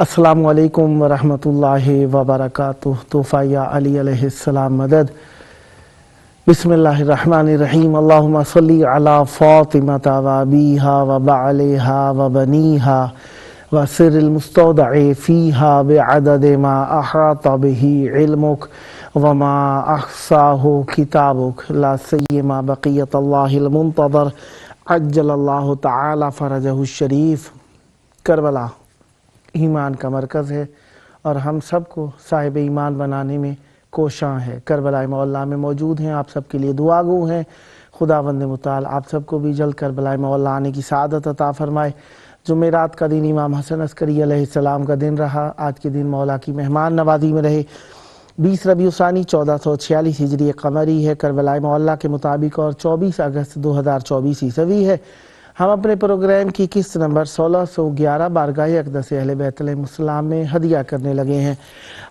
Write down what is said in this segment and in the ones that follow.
السلام علیکم ورحمۃ اللہ وبرکاتہ۔ طوفہ یا علی علیہ السلام مدد۔ بسم اللہ الرحمن الرحیم۔ اللہم صلی علی فاطمۃ و ابیہا و بعلہا و بنیہا و سر المستودع فیہا بعدد ما احاط بہ علمک وما احصاہ کتابک لا سیما بقیت اللہ المنتظر عجل اللہ تعالی فرجہ الشریف۔ کربلا ایمان کا مرکز ہے اور ہم سب کو صاحب ایمان بنانے میں کوشاں ہے۔ کربلا معلیٰ میں موجود ہیں، آپ سب کے لیے دعا گو ہیں۔ خداوند متعال آپ سب کو بھی جلد کربلا معلیٰ آنے کی سعادت عطا فرمائے۔ جمعرات کا دن امام حسن عسکری علیہ السلام کا دن رہا، آج کے دن مولا کی مہمان نوازی میں رہے۔ 20 ربیع الثانی 1446 ہجری قمری ہے کربلا معلیٰ کے مطابق، اور 24 اگست 2024 عیسوی ہے۔ ہم اپنے پروگرام کی قسط نمبر 1611 بارگاہ اقدس اہل بیت علیہ السلام میں ہدیہ کرنے لگے ہیں۔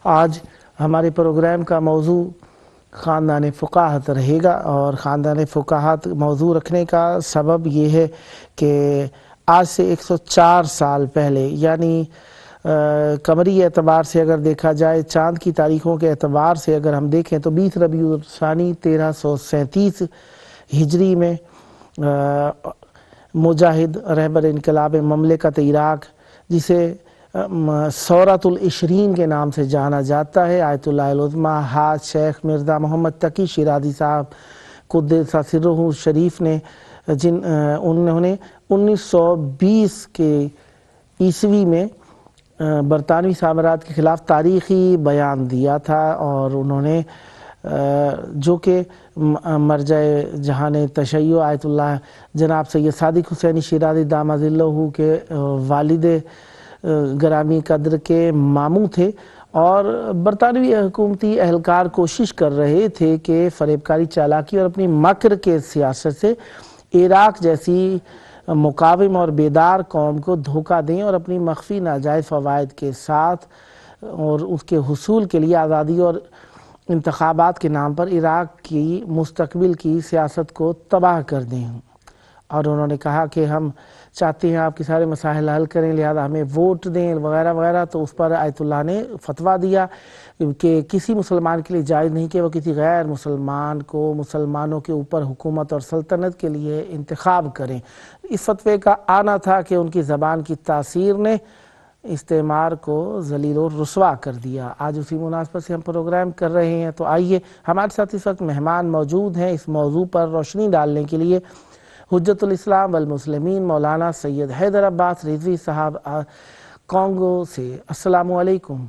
آج ہمارے پروگرام کا موضوع خاندان فقاہت رہے گا، اور خاندان فقاہت موضوع رکھنے کا سبب یہ ہے کہ آج سے 104 سال پہلے، یعنی قمری اعتبار سے اگر دیکھا جائے، چاند کی تاریخوں کے اعتبار سے اگر ہم دیکھیں تو 20 ربیع الثانی 1337 ہجری میں مجاہد رہبر انقلاب مملکت عراق، جسے ثورۃ العشرین کے نام سے جانا جاتا ہے، آیت اللہ العظمیٰ حاج شیخ مرزا محمد تقی شیرازی صاحب قدس سرہ شریف نے انہوں نے 1920 کے عیسوی میں برطانوی سامراج کے خلاف تاریخی بیان دیا تھا، اور انہوں نے جو کہ مرجع جہان تشیع آیت اللہ جناب سید صادق حسینی شیرازی دامہ ظلہ کے والد گرامی قدر کے ماموں تھے، اور برطانوی حکومتی اہلکار کوشش کر رہے تھے کہ فریب کاری، چالاکی اور اپنی مکر کے سیاست سے عراق جیسی مقاوم اور بیدار قوم کو دھوکہ دیں، اور اپنی مخفی ناجائز فوائد کے ساتھ اور اس کے حصول کے لیے آزادی اور انتخابات کے نام پر عراق کی مستقبل کی سیاست کو تباہ کر دیں۔ اور انہوں نے کہا کہ ہم چاہتے ہیں آپ کے سارے مسائل حل کریں، لہذا ہمیں ووٹ دیں وغیرہ وغیرہ۔ تو اس پر آیت اللہ نے فتویٰ دیا کہ کسی مسلمان کے لیے جائز نہیں کہ وہ کسی غیر مسلمان کو مسلمانوں کے اوپر حکومت اور سلطنت کے لیے انتخاب کریں۔ اس فتوے کا آنا تھا کہ ان کی زبان کی تاثیر نے استعمار کو ذلیل و رسوا کر دیا۔ آج اسی مناسبت سے ہم پروگرام کر رہے ہیں، تو آئیے ہمارے ساتھ اس وقت مہمان موجود ہیں اس موضوع پر روشنی ڈالنے کے لیے۔ حجت الاسلام والمسلمین مولانا سید حیدر عباس رضوی صاحب کانگو سے۔ السلام علیکم۔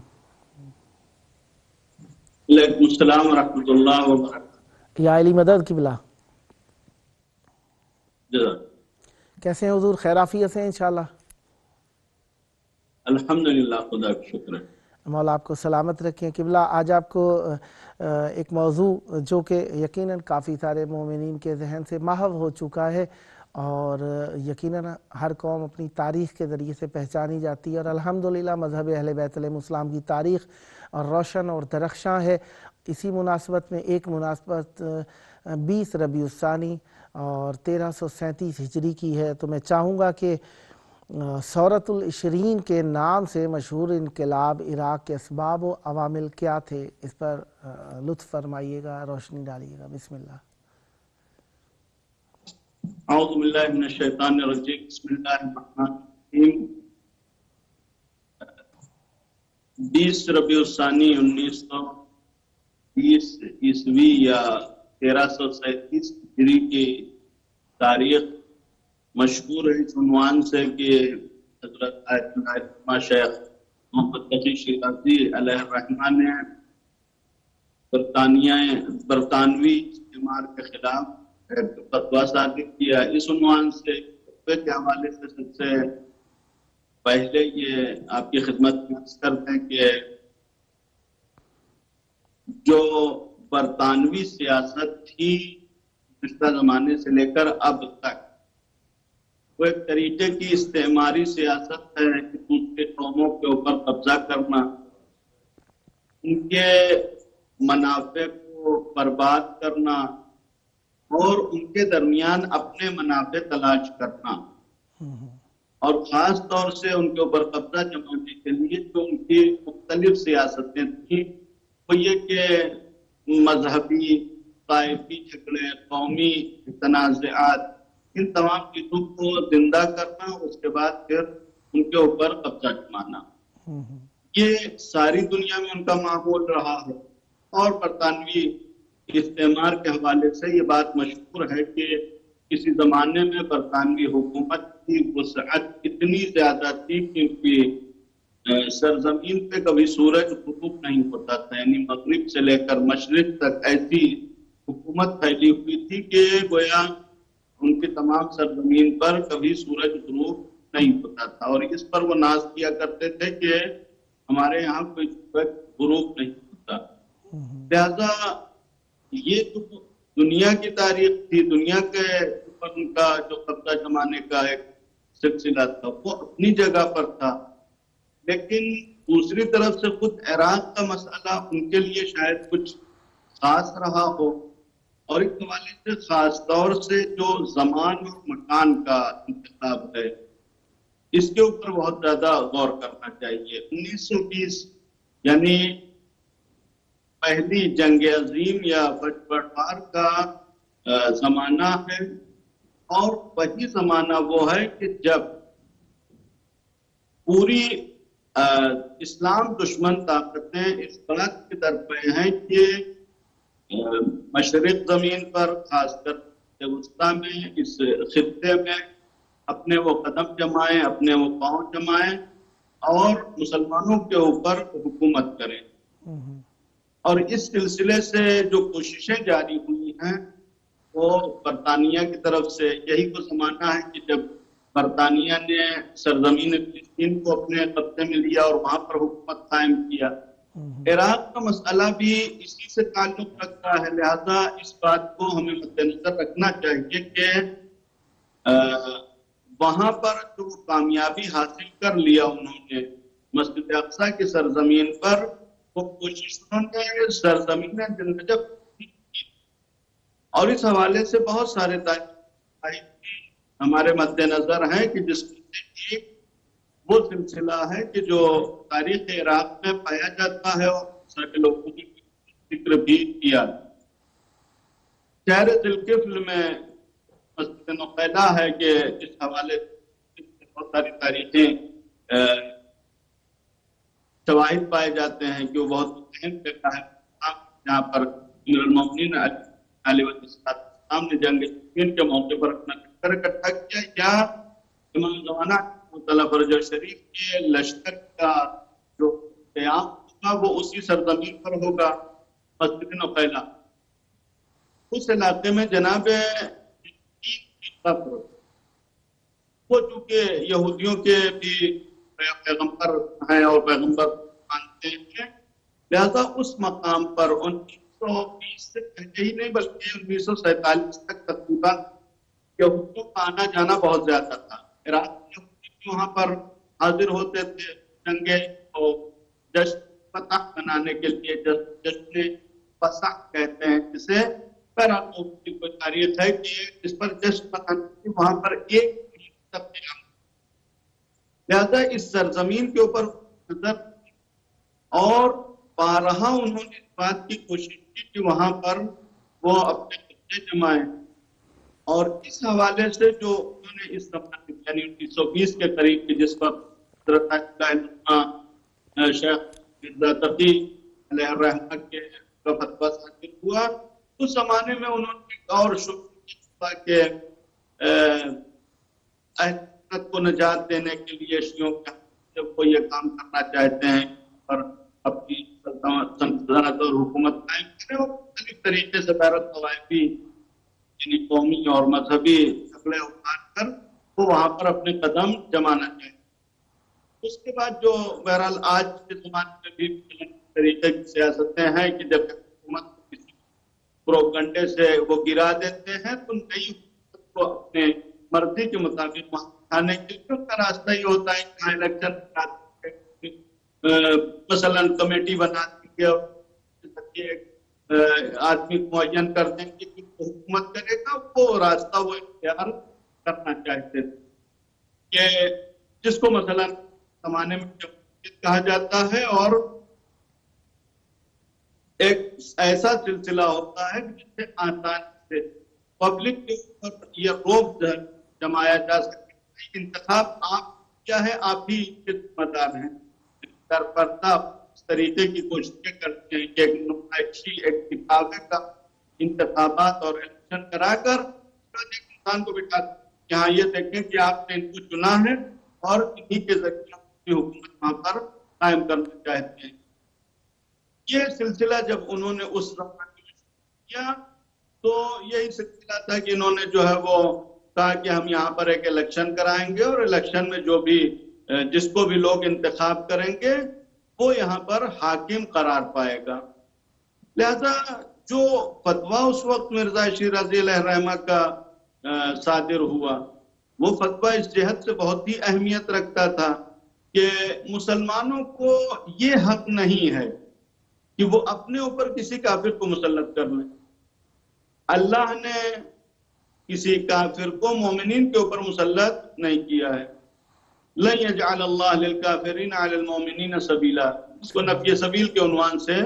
وعلیکم السلام ورحمۃ اللہ وبرکاتہ۔ یا علی مدد قبلہ، جزاک کیسے ہیں حضور؟ خیر عافیت سے ہیں انشاءاللہ؟ الحمدللہ، خدا کا شکر ہے۔ مولا آپ کو سلامت رکھیں۔ قبلہ، آج آپ کو ایک موضوع جو کہ یقیناً کافی سارے مومنین کے ذہن سے محو ہو چکا ہے، اور یقیناً ہر قوم اپنی تاریخ کے ذریعے سے پہچانی جاتی ہے، اور الحمدللہ مذہب اہل بیت علیہ السلام کی تاریخ اور روشن اور درخشاں ہے۔ اسی مناسبت میں ایک مناسبت 20 ربیع الثانی اور 1337 ہجری کی ہے، تو میں چاہوں گا کہ ثورۃ العشرین کے نام سے مشہور انقلاب عراق کے اسباب و عوامل کیا تھے، اس پر لطف فرمائیے گا، روشنی ڈالیے گا۔ بسم اللہ۔ اعوذ باللہ من الشیطان الرجیم، بسم اللہ الرحمن الرحیم۔ 20 ربیع الثانی 1920 عیسوی یا 1337 ہجری کی تاریخ مشہور ہے اس عنوان سے کہ حضرت آیت اللہ شیخ محمد تقی شیرازی علیہ الرحمہ نے برطانوی استعمار کے خلاف فتویٰ صادر کیا۔ اس عنوان سے فتوے کے حوالے سے سب سے پہلے یہ آپ کی خدمت میں عرض کرتے ہیں کہ جو برطانوی سیاست تھی گزشتہ زمانے سے لے کر اب تک، وہ ایک طریقے کی استعماری سیاست ہے کہ دوسرے قوموں کے اوپر قبضہ کرنا، ان کے منافع کو برباد کرنا اور ان کے درمیان اپنے منافع تلاش کرنا، اور خاص طور سے ان کے اوپر قبضہ جمانے کے لیے جو ان کی مختلف سیاستیں تھیں وہ یہ کہ مذہبی طائفی جھگڑے، قومی تنازعات، ان تمام چیزوں کو زندہ کرنا، اس کے بعد پھر ان کے اوپر قبضہ جمانا، یہ ساری دنیا میں ان کا معمول رہا ہے۔ اور برطانوی استعمار کے حوالے سے یہ بات مشہور ہے کہ کسی زمانے میں برطانوی حکومت کی وسعت اتنی زیادہ تھی کہ ان کی سرزمین پہ کبھی سورج غروب نہیں ہوتا تھا، یعنی مغرب سے لے کر مشرق تک ایسی حکومت پھیلی ہوئی تھی کہ گویا ان کی تمام سرزمین پر کبھی سورج غروب نہیں ہوتا تھا، اور اس پر وہ ناز کیا کرتے تھے کہ ہمارے یہاں کوئی سورج غروب نہیں ہوتا۔ لہذا یہ جو دنیا کی تاریخ تھی، دنیا کے اوپر ان کا جو قبضہ جمانے کا ایک سلسلہ تھا، وہ اپنی جگہ پر تھا، لیکن دوسری طرف سے خود عراق کا مسئلہ ان کے لیے شاید کچھ خاص رہا ہو، اور اس حوالے سے خاص طور سے جو زمان اور مکان کا انتخاب ہے اس کے اوپر بہت زیادہ غور کرنا چاہیے۔ 1920 یعنی پہلی جنگ عظیم یا بٹوار کا زمانہ ہے، اور وہی زمانہ وہ ہے کہ جب پوری اسلام دشمن طاقتیں اس بات کی درپے ہیں کہ مشرق زمین پر، خاص کر وسطیٰ میں، اس خطے میں اپنے وہ قدم جمائیں، اپنے وہ پاؤں جمائیں اور مسلمانوں کے اوپر حکومت کریں۔ اور اس سلسلے سے جو کوششیں جاری ہوئی ہیں وہ برطانیہ کی طرف سے، یہی وہ زمانہ ہے کہ جب برطانیہ نے سرزمین فلسطین کو اپنے قبضے میں لیا اور وہاں پر حکومت قائم کیا۔ عراق کا مسئلہ بھی اسی سے تعلق رکھتا ہے، لہذا اس بات کو ہمیں مد نظر رکھنا چاہیے کہ وہاں پر جو کامیابی حاصل کر لیا انہوں نے مسجد اقصیٰ کی سرزمین پر، وہ کوششوں نے سرزمین زندگی کی، اور اس حوالے سے بہت سارے تاریخی ہمارے مد نظر ہیں کہ جس میں ایک وہ سلسلہ ہے کہ جو تاریخ عراق میں پایا جاتا ہے اور سارے لوگوں نے ذکر بھی کیا۔ شہر ذوالقفل میں مسجد نقیلہ ہے کہ اس حوالے سے بہت ساری تاریخیں شواہد پائے جاتے ہیں کہ وہ بہت اہم جگہ ہے، جہاں پر امیر المومنین علیہ السلام نے جنگ صفین کے موقع پر اپنا لشکر اکٹھا کیا، یا امام زمانہ فرجہ شریف کے لشکر کا جو قیام ہوگا وہ اسی سرزمین پر ہوگا، مسجد نقیلہ۔ اس علاقے میں جناب وہ چونکہ یہودیوں کے بھی پیغمبر ہیں اور پیغمبر مانتے ہیں، لہذا اس مقام پر 1920 سے پہلے ہی نہیں بلکہ 1947 تک تقریباً یہودیوں کا آنا جانا بہت زیادہ تھا۔ عراق کے یہودی وہاں پر حاضر ہوتے تھے جنگیں کو جشن فتح منانے کے لیے، جشن فسح کہتے ہیں جسے، کوئی تاریخ ہے کہ اس پر جشن منانے وہاں پر ایک لہذا اس سرزمین کے اوپر نظر، اور بارہا انہوں نے اس بات کی کوشش کی کہ وہاں پر وہ اپنے قبضے جمائیں، اور اس حوالے سے جو انہوں نے اس زمانے یعنی 1920 کے قریب کی جس پر حضرت شیخ تقی علیہ الرحمہ کے فتویٰ صادر ہوا، اس زمانے میں انہوں نے ایک اور شبہ کہ اہل کو نجات دینے کے لیے شیعوں کے جب وہ یہ کام کرنا چاہتے ہیں اور اپنی سلطنت اور حکومت قائم کریں، وہ مختلف طریقے سے بیرت طوائفی یعنی قومی اور مذہبی جھگڑے اٹھا کر وہ وہاں پر اپنے قدم جمانا چاہتے ہیں۔ اس کے بعد جو بہرحال آج کے زمانے میں بھی طریقے کی سیاستیں ہیں کہ جب حکومت کسی پروپیگنڈے سے وہ گرا دیتے ہیں تو نئی حکومت کو اپنے مرضی کے مطابق وہاں اٹھانے کے لیے ان کا راستہ یہ ہوتا ہے کہ الیکشن مثلاً کمیٹی بنا دی ہے، آدمی معین کر دیں گے کہ حکومت کرے گا، وہ راستہ وہ اختیار کرنا چاہتے تھے کہ جس کو مثلا زمانے میں کہا جاتا ہے، اور ایک ایسا سلسلہ ہوتا ہے جس سے آسانی سے پبلک کے اوپر یہ روب جمایا جا سکے۔ انتخاب آپ کیا ہے، آپ ہی ذمہ دار ہیں۔ در پردہ اس طریقے کی کوششیں کرتے ہیں کہ ایک نمائشی ایک دکھاوے کا انتخابات اور الیکشن کرا کر ایک انسان کو بٹھا یہاں یہ دیکھیں کہ آپ نے ان کو چنا ہے اور انہی کے ذریعے اپنی حکومت وہاں پر قائم کرنا چاہتے ہیں۔ یہ سلسلہ جب انہوں نے اس زمانے میں کیا تو یہی سلسلہ تھا کہ انہوں نے جو ہے وہ کہا کہ ہم یہاں پر ایک الیکشن کرائیں گے، اور الیکشن میں جو بھی جس کو بھی لوگ انتخاب کریں گے وہ یہاں پر حاکم قرار پائے گا۔ لہذا جو فتویٰ اس وقت مرزا شیرازی علیہ الرحمہ کا صادر ہوا، وہ فتویٰ اس جہت سے بہت ہی اہمیت رکھتا تھا کہ مسلمانوں کو یہ حق نہیں ہے کہ وہ اپنے اوپر کسی کافر کو مسلط کر لیں۔ اللہ نے کسی کافر کو مومنین کے اوپر مسلط نہیں کیا ہے۔ لن یجعل اللہ للکافرین علی المومنین سبیلا، اس کو نفی سبیل کے عنوان سے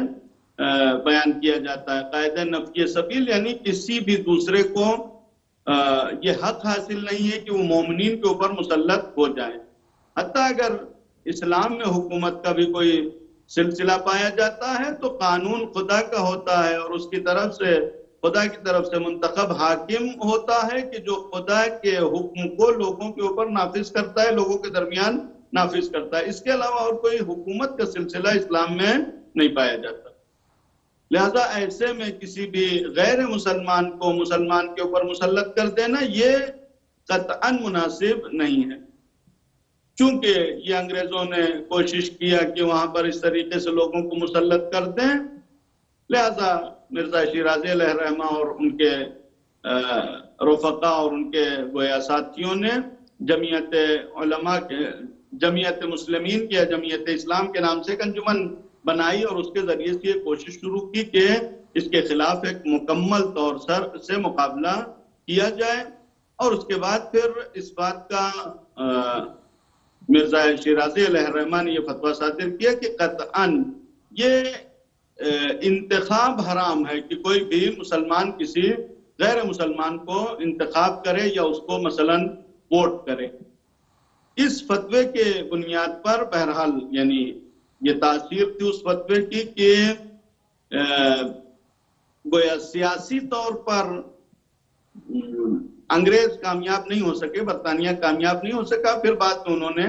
بیان کیا جاتا ہے۔ قاعدہ نفی سبیل یعنی کسی بھی دوسرے کو یہ حق حاصل نہیں ہے کہ وہ مومنین کے اوپر مسلط ہو جائیں۔ حتیٰ اگر اسلام میں حکومت کا بھی کوئی سلسلہ پایا جاتا ہے تو قانون خدا کا ہوتا ہے، اور اس کی طرف سے خدا کی طرف سے منتخب حاکم ہوتا ہے کہ جو خدا کے حکم کو لوگوں کے اوپر نافذ کرتا ہے، لوگوں کے درمیان نافذ کرتا ہے۔ اس کے علاوہ اور کوئی حکومت کا سلسلہ اسلام میں نہیں پایا جاتا۔ لہذا ایسے میں کسی بھی غیر مسلمان کو مسلمان کے اوپر مسلط کر دینا یہ قطعاً مناسب نہیں ہے۔ چونکہ یہ انگریزوں نے کوشش کیا کہ وہاں پر اس طریقے سے لوگوں کو مسلط کر دیں، لہذا مرزا شیرازی علیہ الرحمہ اور ان کے رفقا اور ان کے گویا ساتھیوں نے جمعیت علماء کے جمعیت مسلمین یا جمعیت اسلام کے نام سے ایک انجمن بنائی، اور اس کے ذریعے سے یہ کوشش شروع کی کہ اس کے خلاف ایک مکمل طور سے مقابلہ کیا جائے۔ اور اس کے بعد پھر اس بات کا مرزا شیرازی علیہ الرحمہ نے یہ فتویٰ صادر کیا کہ قطعاً یہ انتخاب حرام ہے کہ کوئی بھی مسلمان کسی غیر مسلمان کو انتخاب کرے یا اس کو مثلاً ووٹ کرے۔ اس فتوے کے بنیاد پر بہرحال یعنی یہ تاثیر تھی اس فتوے کی کہ گویا سیاسی طور پر انگریز کامیاب نہیں ہو سکے، برطانیہ کامیاب نہیں ہو سکا۔ پھر بعد میں انہوں نے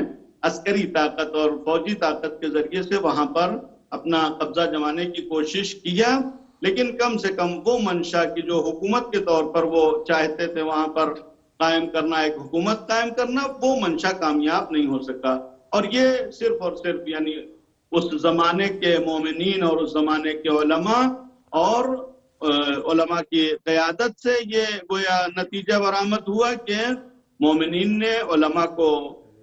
عسکری طاقت اور فوجی طاقت کے ذریعے سے وہاں پر اپنا قبضہ جمانے کی کوشش کیا، لیکن کم سے کم وہ منشا کی جو حکومت کے طور پر وہ چاہتے تھے وہاں پر قائم کرنا، ایک حکومت قائم کرنا، وہ منشا کامیاب نہیں ہو سکا۔ اور یہ صرف اور صرف یعنی اس زمانے کے مومنین اور اس زمانے کے علماء اور علماء کی قیادت سے یہ گویا نتیجہ برآمد ہوا کہ مومنین نے علماء کو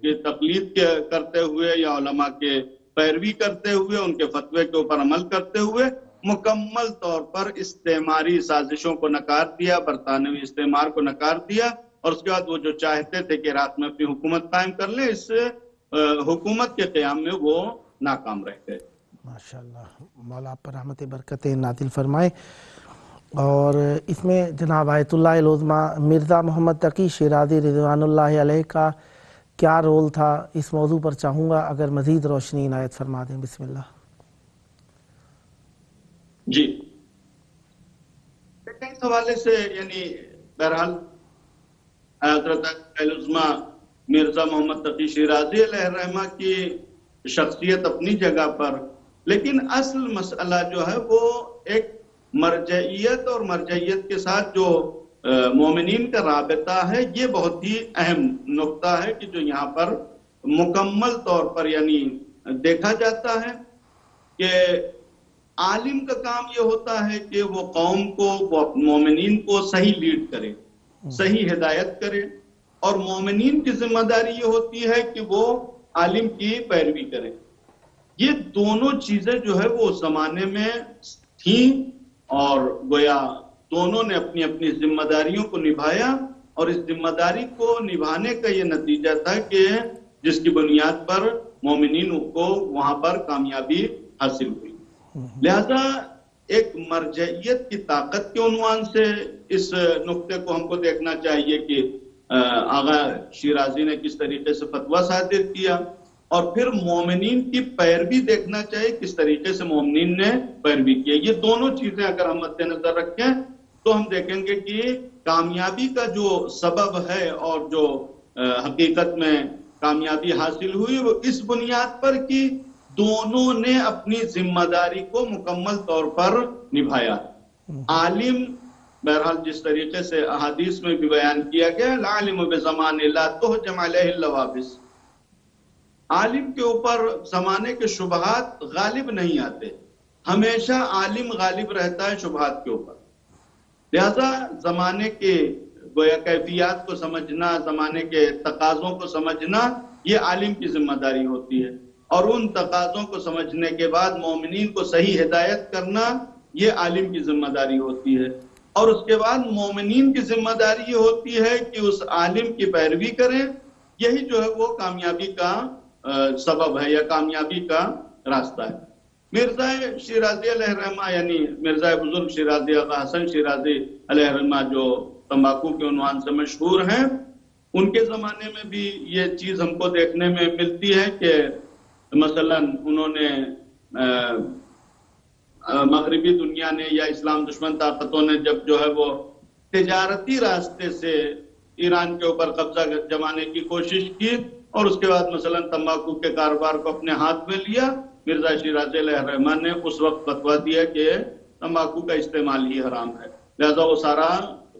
یہ تقلید کرتے ہوئے یا علماء کے پیروی کرتے ہوئے ان کے فتوے کے اوپر عمل کرتے ہوئے مکمل طور پر استعماری سازشوں کو نکار دیا، برطانوی استعمار کو نکار دیا، اور اس کے بعد وہ جو چاہتے تھے کہ رات میں اپنی حکومت قائم کر لیں، اس حکومت کے قیام میں وہ ناکام رہ گئے۔ ماشاءاللہ، مولا آپ پر رحمت برکتیں نازل فرمائے۔ اور اس میں جناب آیت اللہ العظمیٰ مرزا محمد تقی شیرازی رضوان اللہ علیہ کا کیا رول تھا، اس موضوع پر چاہوں گا اگر مزید روشنی عنایت فرما دیں۔ بسم اللہ۔ جی، اس حوالے سے یعنی بہرحال حضرت العظمیٰ مرزا محمد تقی شیرازی علیہ الرحمہ کی شخصیت اپنی جگہ پر، لیکن اصل مسئلہ جو ہے وہ ایک مرجعیت اور مرجعیت کے ساتھ جو مومنین کا رابطہ ہے، یہ بہت ہی اہم نقطہ ہے کہ جو یہاں پر مکمل طور پر یعنی دیکھا جاتا ہے کہ عالم کا کام یہ ہوتا ہے کہ وہ قوم کو، وہ مومنین کو صحیح لیڈ کرے، صحیح ہدایت کرے، اور مومنین کی ذمہ داری یہ ہوتی ہے کہ وہ عالم کی پیروی کرے۔ یہ دونوں چیزیں جو ہے وہ اس زمانے میں تھیں، اور گویا دونوں نے اپنی اپنی ذمہ داریوں کو نبھایا، اور اس ذمہ داری کو نبھانے کا یہ نتیجہ تھا کہ جس کی بنیاد پر مومنین کو وہاں پر کامیابی حاصل ہوئی. لہذا ایک مرجعیت کی طاقت کے عنوان سے اس نقطے کو ہم کو دیکھنا چاہیے کہ آغا شیرازی نے کس طریقے سے فتویٰ صادر کیا، اور پھر مومنین کی پیروی دیکھنا چاہیے کس طریقے سے مومنین نے پیروی کیا. یہ دونوں چیزیں اگر ہم مد نظر رکھیں تو ہم دیکھیں گے کہ کامیابی کا جو سبب ہے اور جو حقیقت میں کامیابی حاصل ہوئی وہ اس بنیاد پر کہ دونوں نے اپنی ذمہ داری کو مکمل طور پر نبھایا. عالم بہرحال جس طریقے سے احادیث میں بھی بیان کیا گیا، العالم بزمان لا تہجم علیہ اللوابس، عالم کے اوپر زمانے کے شبہات غالب نہیں آتے، ہمیشہ عالم غالب رہتا ہے شبہات کے اوپر. لہذا زمانے کے گویا کیفیات کو سمجھنا، زمانے کے تقاضوں کو سمجھنا، یہ عالم کی ذمہ داری ہوتی ہے، اور ان تقاضوں کو سمجھنے کے بعد مومنین کو صحیح ہدایت کرنا یہ عالم کی ذمہ داری ہوتی ہے. اور اس کے بعد مومنین کی ذمہ داری یہ ہوتی ہے کہ اس عالم کی پیروی کریں. یہی جو ہے وہ کامیابی کا سبب ہے یا کامیابی کا راستہ ہے. مرزا شیرازی علیہ الرحمہ یعنی مرزا بزرگ شیرازی آغا حسن شیرازی علیہ الرحمہ جو تمباکو کے عنوان سے مشہور ہیں، ان کے زمانے میں بھی یہ چیز ہم کو دیکھنے میں ملتی ہے کہ مثلا انہوں نے مغربی دنیا نے یا اسلام دشمن طاقتوں نے جب جو ہے وہ تجارتی راستے سے ایران کے اوپر قبضہ جمانے کی کوشش کی اور اس کے بعد مثلا تمباکو کے کاروبار کو اپنے ہاتھ میں لیا، مرزا شیرازی علیہ الرحمہ نے اس وقت فتویٰ دیا کہ تمباکو کا استعمال ہی حرام ہے. لہذا وہ سارا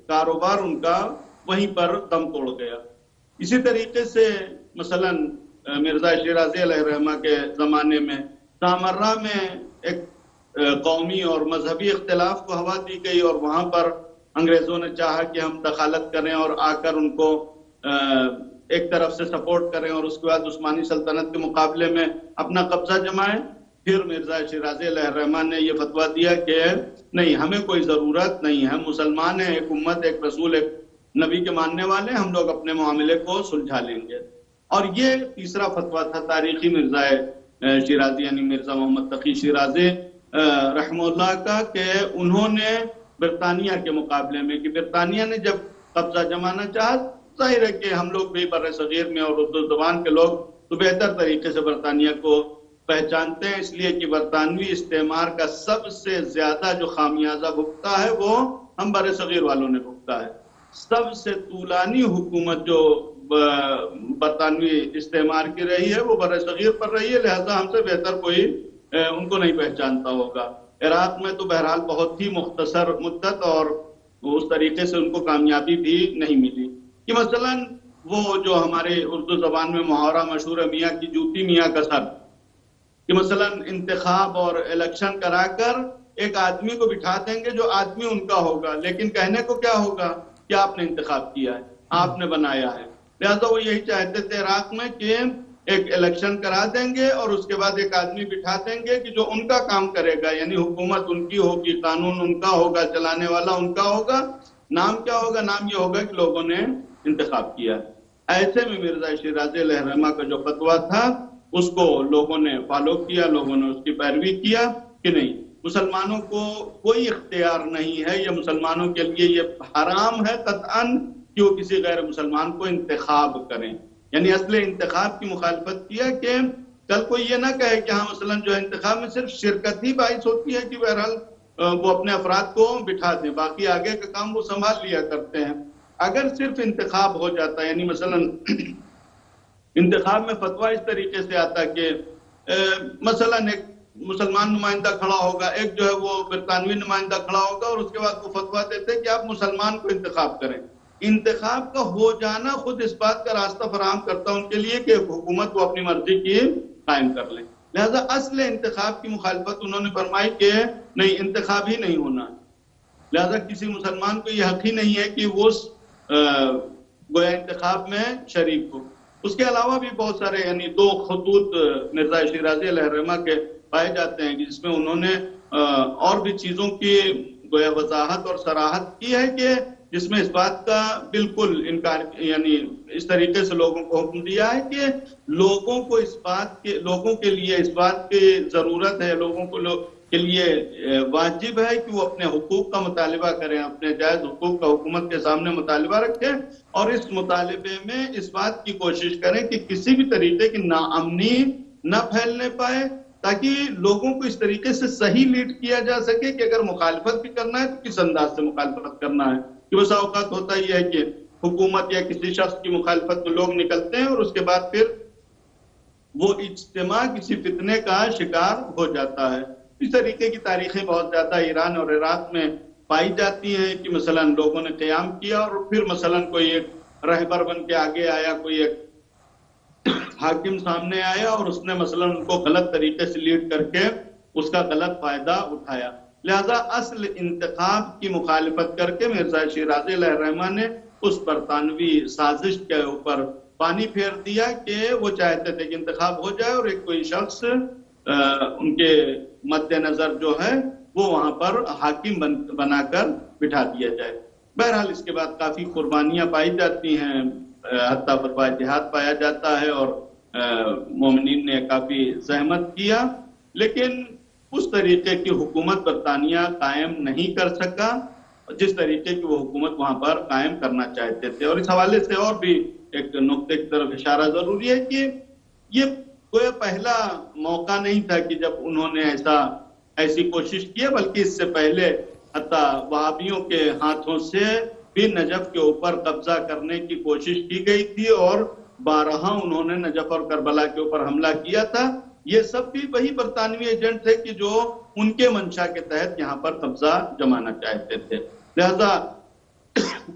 کاروبار ان کا وہیں پر دم توڑ گیا. اسی طریقے سے مثلا مرزا شیرازی علیہ الرحمہ کے زمانے میں سامرہ میں ایک قومی اور مذہبی اختلاف کو ہوا دی گئی اور وہاں پر انگریزوں نے چاہا کہ ہم دخالت کریں اور آ کر ان کو ایک طرف سے سپورٹ کریں اور اس کے بعد عثمانی سلطنت کے مقابلے میں اپنا قبضہ جمائیں. پھر مرزا شیرازی علیہ الرحمہ نے یہ فتویٰ دیا کہ نہیں، ہمیں کوئی ضرورت نہیں ہے، مسلمان ہیں، ایک امت، ایک رسول، ایک نبی کے ماننے والے، ہم لوگ اپنے معاملے کو سلجھا لیں گے. اور یہ تیسرا فتویٰ تھا تاریخی مرزا شیرازی یعنی مرزا محمد تقی شیرازی رحمہ اللہ کا، کہ انہوں نے برطانیہ کے مقابلے میں کہ برطانیہ نے جب قبضہ جمانا چاہا، ظاہر ہے کہ ہم لوگ بھی بر صغیر میں اور اردو زبان کے لوگ تو بہتر طریقے سے برطانیہ کو پہچانتے ہیں، اس لیے کہ برطانوی استعمار کا سب سے زیادہ جو خامیازہ بھگتا ہے وہ ہم بر صغیر والوں نے بھگتا ہے. سب سے طولانی حکومت جو برطانوی استعمار کی رہی ہے وہ بر صغیر پر رہی ہے، لہذا ہم سے بہتر کوئی ان کو نہیں پہچانتا ہوگا. عراق میں تو بہرحال بہت ہی مختصر مدت اور اس طریقے سے ان کو کامیابی بھی نہیں ملی کہ مثلا وہ جو ہمارے اردو زبان میں محاورہ مشہور ہے میاں کی جوتی میاں کا سر، کہ مثلا انتخاب اور الیکشن کرا کر ایک آدمی کو بٹھا دیں گے جو آدمی ان کا ہوگا، لیکن کہنے کو کیا ہوگا کہ آپ نے انتخاب کیا ہے، آپ نے بنایا ہے. لہذا وہ یہی چاہتے تھے عراق میں کہ ایک الیکشن کرا دیں گے اور اس کے بعد ایک آدمی بٹھا دیں گے کہ جو ان کا کام کرے گا، یعنی حکومت ان کی ہوگی، قانون ان کا ہوگا، چلانے والا ان کا ہوگا. نام کیا ہوگا؟ نام یہ ہوگا کہ لوگوں نے انتخاب کیا. ایسے میں مرزا شیرازی علیہ الرحمہ کا جو فتویٰ تھا اس کو لوگوں نے فالو کیا، لوگوں نے اس کی پیروی کیا کہ نہیں، مسلمانوں کو کوئی اختیار نہیں ہے، یہ مسلمانوں کے لیے یہ حرام ہے قطعاً کہ وہ کسی غیر مسلمان کو انتخاب کریں. یعنی اصل انتخاب کی مخالفت کیا کہ کل کوئی یہ نہ کہے کہ ہاں مثلا جو ہے انتخاب میں صرف شرکت ہی باعث ہوتی ہے کہ بہرحال وہ اپنے افراد کو بٹھا دیں، باقی آگے کا کام وہ سنبھال لیا کرتے ہیں. اگر صرف انتخاب ہو جاتا ہے، یعنی مثلا انتخاب میں فتویٰ اس طریقے سے آتا کہ مثلا ایک مسلمان نمائندہ کھڑا ہوگا، ایک جو ہے وہ برطانوی نمائندہ کھڑا ہوگا اور اس کے بعد وہ فتویٰ دیتے کہ آپ مسلمان کو انتخاب کریں. انتخاب کا ہو جانا خود اس بات کا راستہ فراہم کرتا ان کے لیے کہ حکومت کو اپنی مرضی کی قائم کر لیں. لہذا اصل انتخاب کی مخالفت انہوں نے فرمائی کہ نہیں، انتخاب ہی نہیں ہونا. لہذا کسی مسلمان کو یہ حق ہی نہیں ہے کہ وہ گویا انتخاب میں شریک ہو. اس کے علاوہ بھی بہت سارے یعنی 2 خطوط مرزا شیرازی علیہ الرحمہ کے پائے جاتے ہیں جس میں انہوں نے اور بھی چیزوں کی گویا وضاحت اور صراحت کی ہے کہ جس میں اس بات کا بالکل انکار یعنی اس طریقے سے لوگوں کو حکم دیا ہے کہ لوگوں کو لوگوں کے لیے اس بات کی ضرورت ہے، لوگوں کے لیے واجب ہے کہ وہ اپنے حقوق کا مطالبہ کریں، اپنے جائز حقوق کا حکومت کے سامنے مطالبہ رکھیں، اور اس مطالبے میں اس بات کی کوشش کریں کہ کسی بھی طریقے کی ناامنی نہ پھیلنے پائے، تاکہ لوگوں کو اس طریقے سے صحیح لیڈ کیا جا سکے کہ اگر مخالفت بھی کرنا ہے تو کس انداز سے مخالفت کرنا ہے۔ کہ بسا اوقات ہوتا ہی ہے کہ حکومت یا کسی شخص کی مخالفت میں لوگ نکلتے ہیں اور اس کے بعد پھر وہ اجتماع کسی فتنے کا شکار ہو جاتا ہے۔ اس طریقے کی تاریخیں بہت زیادہ ایران اور عراق میں پائی جاتی ہیں کہ مثلا لوگوں نے قیام کیا اور پھر مثلا کوئی ایک رہبر بن کے آگے آیا، کوئی ایک حاکم سامنے آیا اور اس نے مثلا ان کو غلط طریقے سے لیڈ کر کے اس کا غلط فائدہ اٹھایا۔ لہذا اصل انتخاب کی مخالفت کر کے مرزا شیرازی علیہ الرحمہ نے اس برطانوی سازش کے اوپر پانی پھیر دیا کہ وہ چاہتے تھے کہ انتخاب ہو جائے اور ایک کوئی شخص ان کے مد نظر جو ہے وہ وہاں پر حاکم بنا کر بٹھا دیا جائے۔ بہرحال اس کے بعد کافی قربانیاں پائی جاتی ہیں، حتیٰ برپا جہاد پایا جاتا ہے اور مومنین نے کافی زحمت کیا، لیکن اس طریقے کی حکومت برطانیہ قائم نہیں کر سکا جس طریقے کی وہ حکومت وہاں پر قائم کرنا چاہتے تھے۔ اور اس حوالے سے اور بھی ایک نقطے کی طرف اشارہ ضروری ہے کہ یہ کوئی پہلا موقع نہیں تھا کہ جب انہوں نے ایسی کوشش کی، بلکہ اس سے پہلے حتیٰ وہابیوں کے ہاتھوں سے بھی نجف کے اوپر قبضہ کرنے کی کوشش کی گئی تھی اور بارہا انہوں نے نجف اور کربلا کے اوپر حملہ کیا تھا۔ یہ سب بھی وہی برطانوی ایجنٹ تھے کہ جو ان کے منشا کے تحت یہاں پر قبضہ جمانا چاہتے تھے۔ لہذا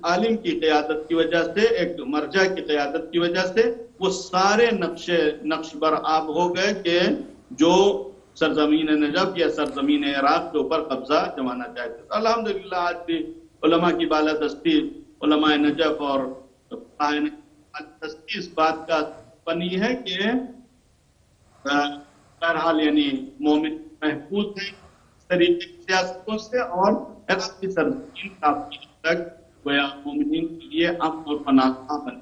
عالم کی قیادت کی وجہ سے، ایک مرجع کی قیادت کی وجہ سے وہ سارے نقش بر آب ہو گئے کہ جو سرزمین نجف یا سرزمین عراق کے اوپر قبضہ جمانا چاہتے تھے۔ الحمدللہ آج بھی علماء کی بالادستی، علماء نجف اور بالادستی اس بات کا بنی ہے کہ بہرحال یعنی مومن محفوظ ہیں اس طریقے کی سیاستوں سے، اور عراق کی سرزمین کافی حد تک گویا مومنین کے لیے امن اور پناہ بنے۔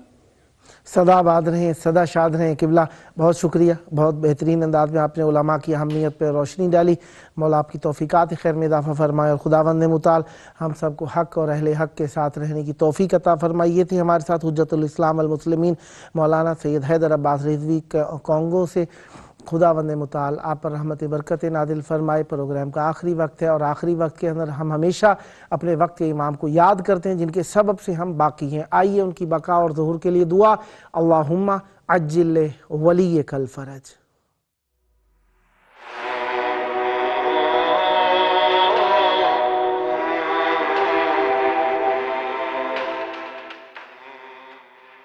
سدا آباد رہیں، سدا شاد رہیں۔ قبلہ بہت شکریہ، بہت بہترین انداز میں آپ نے علماء کی اہمیت پہ روشنی ڈالی۔ مولا آپ کی توفیقات خیر میں اضافہ فرمائے اور خداوند متعال ہم سب کو حق اور اہل حق کے ساتھ رہنے کی توفیق عطا فرمائے۔ یہ تھی ہمارے ساتھ حجت الاسلام المسلمین مولانا سید حیدر عباس رضوی کانگو سے۔ خداوند متعال آپ پر رحمت برکت نازل فرمائے۔ پروگرام کا آخری وقت ہے اور آخری وقت کے اندر ہم ہمیشہ اپنے وقت کے امام کو یاد کرتے ہیں جن کے سبب سے ہم باقی ہیں۔ آئیے ان کی بقا اور ظہور کے لیے دعا۔ اللہم عجل ولیک الفرج۔